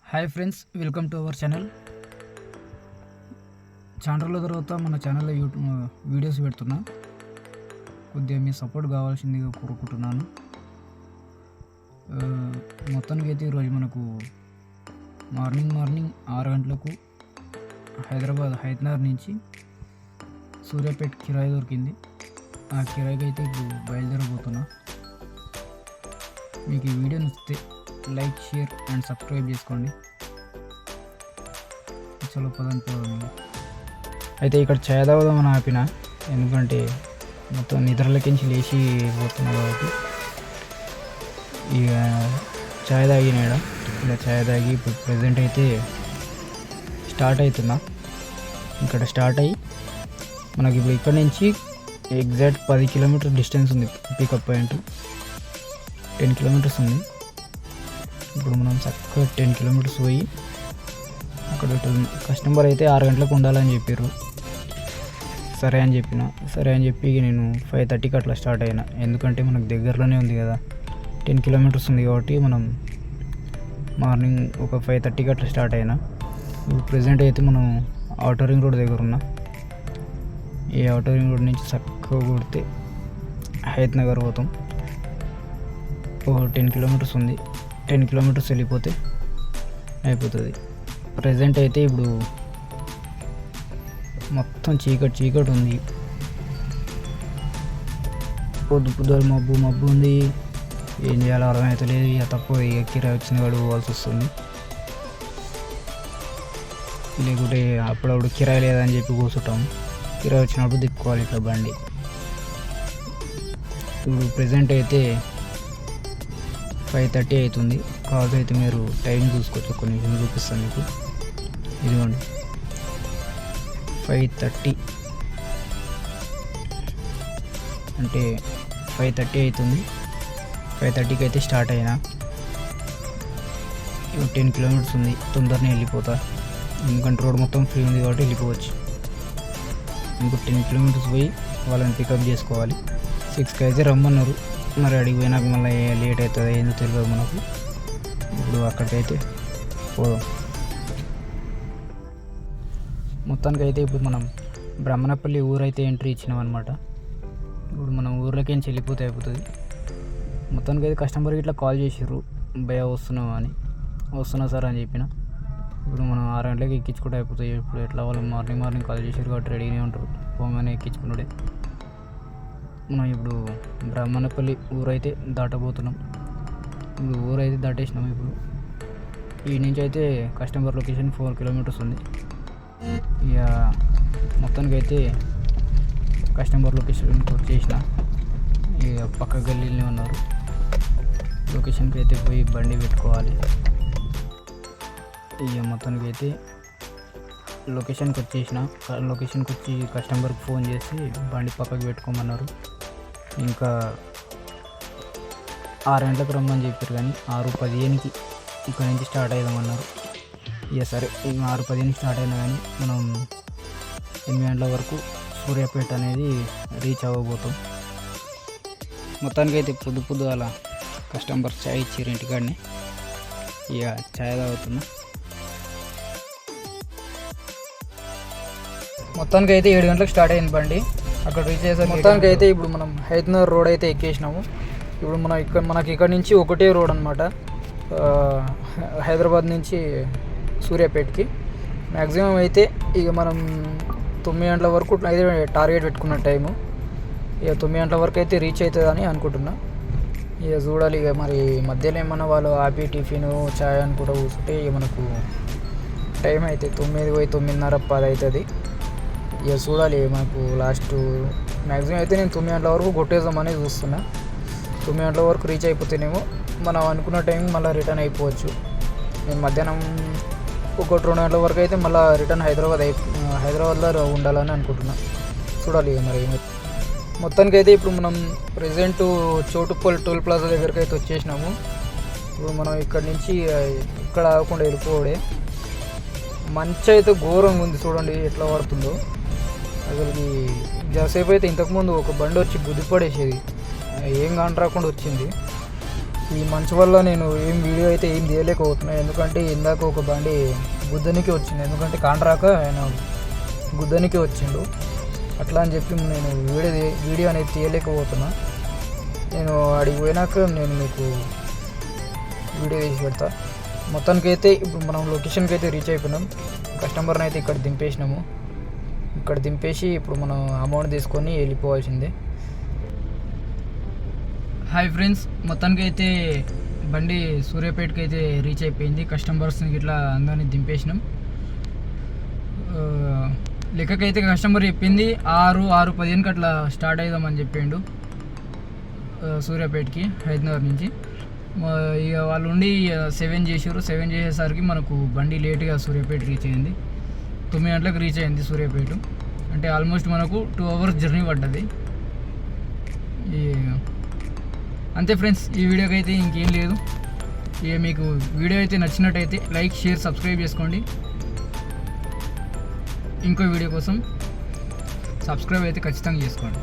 Hi friends, welcome to our channel. చాలా రోజుల తర్వాత మన ఛానల్లో యూట్యూబ్ వీడియోస్ పెడుతున్నా. కొద్దిగా మీ సపోర్ట్ కావాల్సిందిగా కోరుకుంటున్నాను. మొత్తానికి అయితే ఈరోజు మనకు మార్నింగ్ 6 గంటలకు హైదరాబాద్ నుంచి సూర్యాపేట కిరాయి దొరికింది. ఆ కిరాయికి అయితే ఇప్పుడు బయలుదేరబోతున్నా. మీకు ఈ వీడియో నచ్చితే లైక్, షేర్ అండ్ సబ్స్క్రైబ్ చేసుకోండి. చలో పదంతో అయితే ఇక్కడ ఛాయ్ తాగుదామని ఆపిన, ఎందుకంటే మొత్తం నిద్రలకించి లేచి పోతున్నా కాబట్టి. ఇక ఛాయ్ తాగినాడ, ఇలా ఛాయ్ తాగి ఇప్పుడు ప్రజెంట్ అయితే స్టార్ట్ అవుతున్నా. ఇక్కడ స్టార్ట్ అయ్యి మనకి ఇప్పుడు ఇక్కడ నుంచి ఎగ్జాక్ట్ 10 కిలోమీటర్ డిస్టెన్స్ ఉంది. పికప్ పాయింట్ 10 కిలోమీటర్స్ ఉంది. ఇప్పుడు మనం చక్కగా 10 కిలోమీటర్స్ పోయి అక్కడ కస్టమర్ అయితే 6 గంటలకు ఉండాలని చెప్పారు. సరే అని చెప్పి నేను 5:30కి అట్లా స్టార్ట్ అయినా. ఎందుకంటే మనకు దగ్గరలోనే ఉంది కదా, 10 కిలోమీటర్స్ ఉంది కాబట్టి మనం మార్నింగ్ ఒక 5:30కి అట్లా స్టార్ట్ అయినా. ఇప్పుడు ప్రజెంట్ అయితే మనం ఔటర్ రింగ్ రోడ్ దగ్గర ఉన్నా. ఈ ఔటర్ రింగ్ రోడ్ నుంచి చక్కగా కొడితే హయత్ నగర్ పోతాం. ఒక 10 కిలోమీటర్స్ ఉంది. 10 కిలోమీటర్స్ వెళ్ళిపోతే అయిపోతుంది. ప్రజెంట్ అయితే ఇప్పుడు మొత్తం చీకటి ఉంది. పొద్దున మబ్బు ఉంది. ఏం చేయాలో అర్థమవుతలేదు. ఇక తక్కువ కిరాయి వచ్చిన వాడు పోవాల్సి వస్తుంది. లేకుంటే అప్పుడప్పుడు కిరాయి లేదని చెప్పి కూర్చుంటాము. కిరాయి వచ్చినప్పుడు తిప్పుకోవాలి ఇట్లా బండి. ఇప్పుడు ప్రజెంట్ అయితే 5:30 అవుతుంది. కావాల్సి అయితే మీరు టైం చూసుకోవచ్చు. కొన్ని నిమిషం చూపిస్తాను మీకు. ఇదిగోండి 5:30 అంటే 5:30 అవుతుంది. 5:30కి అయితే స్టార్ట్ అయినా. ఇప్పుడు 10 కిలోమీటర్స్ ఉంది. తొందరనే వెళ్ళిపోతా, ఎందుకంటే రోడ్ మొత్తం ఫ్రీ ఉంది కాబట్టి వెళ్ళిపోవచ్చు. ఇంకో 10 కిలోమీటర్స్ పోయి వాళ్ళని పికప్ చేసుకోవాలి. 6కి అయితే రమ్మన్నారు. మరి అడిగి పోయినాక మళ్ళీ లేట్ అవుతుంది, ఏందో తెలియదు మనకు. ఇప్పుడు అక్కడికైతే పోదాం. మొత్తానికి అయితే ఇప్పుడు మనం బ్రహ్మణపల్లి ఊరైతే ఎంట్రీ ఇచ్చినాం అనమాట. ఇప్పుడు మనం ఊర్లోకి ఏం వెళ్ళిపోతే అయిపోతుంది. మొత్తానికి అయితే కస్టమర్కి ఇట్లా కాల్ చేసారు, భయ వస్తున్నా సార్ అని చెప్పిన. ఇప్పుడు మనం 6 గంటలకి ఎక్కించుకుంటే అయిపోతాయి. ఇప్పుడు ఎట్లా వాళ్ళు మార్నింగ్ కాల్ చేసారు కాబట్టి రెడీగానే ఉంటారు. పోగానే ఎక్కించుకున్నాడే. మనం ఇప్పుడు బ్రహ్మణపల్లి ఊరైతే దాటబోతున్నాం. ఇప్పుడు ఊరైతే దాటేసినాం. ఇప్పుడు ఈ నుంచి అయితే కస్టమర్ లొకేషన్ 4 కిలోమీటర్స్ ఉంది. ఇక మొత్తానికి అయితే కస్టమర్ లొకేషన్కి వచ్చేసిన. ఇక పక్క గల్లీలోనే ఉన్నారు. లొకేషన్కి అయితే పోయి బండి పెట్టుకోవాలి. ఇక మొత్తానికి అయితే లొకేషన్కి వచ్చేసిన. లొకేషన్కి వచ్చి కస్టమర్కి ఫోన్ చేసి బండి పక్కకి పెట్టుకోమన్నారు. ఇంకా 6 గంటలకు రమ్మని చెప్పారు, కానీ 6:15కి ఇక్కడ నుంచి స్టార్ట్ అవుదామన్నారు. ఇక సరే, 6:15కి స్టార్ట్ అయినా కానీ మనం 8 గంటల వరకు సూర్యాపేట అనేది రీచ్ అవ్వబోతాం. మొత్తానికి అయితే పొద్దు అలా కస్టమర్ ఛాయ్ ఇచ్చారు ఇంటికాడనే. ఇక ఛాయ్ తాగుతున్నా. మొత్తానికి అయితే 7 గంటలకు స్టార్ట్ అయింది బండి. అక్కడ రీచ్ చేసాం. మొత్తానికి అయితే ఇప్పుడు మనం హైదరాబాద్ రోడ్ అయితే ఎక్కేసినాము. ఇప్పుడు మనకి ఇక్కడ నుంచి ఒకటే రోడ్ అనమాట, హైదరాబాద్ నుంచి సూర్యాపేటకి. మ్యాక్సిమం అయితే ఇక మనం 9 గంటల వరకు అయితే టార్గెట్ పెట్టుకున్న టైము. ఇక 9 గంటల వరకు అయితే రీచ్ అవుతుందని అనుకుంటున్నా. ఇక చూడాలి. ఇక మరి మధ్యలో ఏమన్నా వాళ్ళు ఆపి టిఫిన్ ఛాయ్ అని కూడా కూర్చుంటే ఇక మనకు టైం అయితే 9 పోయి 9:30 10 అవుతుంది. ఇక చూడాలి. మనకు లాస్ట్ మ్యాక్సిమం అయితే నేను 9 గంటల వరకు కొట్టేద్దామని చూస్తున్నా. 9 గంటల వరకు రీచ్ అయిపోతేనేమో మనం అనుకున్న టైం మళ్ళీ రిటర్న్ అయిపోవచ్చు. నేను మధ్యాహ్నం 1-2 గంటల వరకు అయితే మళ్ళీ రిటర్న్ హైదరాబాద్లో ఉండాలని అనుకుంటున్నా. చూడాలి మరి. మొత్తానికి అయితే ఇప్పుడు మనం ప్రజెంట్ చోటుపల్లి టోల్ ప్లాజా దగ్గరికి అయితే వచ్చేసినాము. ఇప్పుడు మనం ఇక్కడ నుంచి ఇక్కడ ఆగకుండా వెళ్ళిపోవడే. మంచి అయితే ఘోరంగా ఉంది, చూడండి ఎట్లా పడుతుందో. అసలుకి జరసేపు అయితే ఇంతకుముందు ఒక బండి వచ్చి గుద్దిపడేసేది, ఏం కాని రాకుండా వచ్చింది. ఈ మంచు వల్ల నేను వీడియో అయితే ఏం తీయలేకపోతున్నాను. ఎందుకంటే ఇందాక ఒక బండి గుద్దనికి వచ్చింది, ఎందుకంటే కాంట్రాక ఆయన గుద్దనికి వచ్చిండు. అట్లా అని చెప్పి నేను వీడియో అనేది తీయలేకపోతున్నా. నేను అడిగి పోయినాక నేను మీకు వీడియో తీసి పెడతా. మొత్తానికైతే ఇప్పుడు మనం లొకేషన్కి అయితే రీచ్ అయిపోయినాం. కస్టమర్ని అయితే ఇక్కడ దింపేసినాము. ఇక్కడ దింపేసి ఇప్పుడు మనం అమౌంట్ తీసుకొని వెళ్ళిపోవాల్సిందే. హాయ్ ఫ్రెండ్స్, మొత్తానికి అయితే బండి సూర్యాపేటకి అయితే రీచ్ అయిపోయింది. కస్టమర్స్ని ఇట్లా అందరినీ దింపేసినాం. లెక్కకైతే కస్టమర్ చెప్పింది 6:15కి అట్లా స్టార్ట్ అవుదామని చెప్పిండు సూర్యాపేటకి హైదరాబాద్ నుంచి. ఇక వాళ్ళు ఉండి 7 చేసారు. 7 చేసేసరికి మనకు బండి లేట్గా సూర్యాపేట రీచ్ అయింది. 9 గంటలకు రీచ్ అయింది సూర్యాపేట. అంటే ఆల్మోస్ట్ మనకు 2 hours జర్నీ పడ్డది. అంతే ఫ్రెండ్స్, ఈ వీడియోకి అయితే ఇంకేం లేదు. ఇక మీకు వీడియో అయితే నచ్చినట్టయితే లైక్, షేర్, సబ్స్క్రైబ్ చేసుకోండి. ఇంకో వీడియో కోసం సబ్స్క్రైబ్ అయితే ఖచ్చితంగా చేసుకోండి.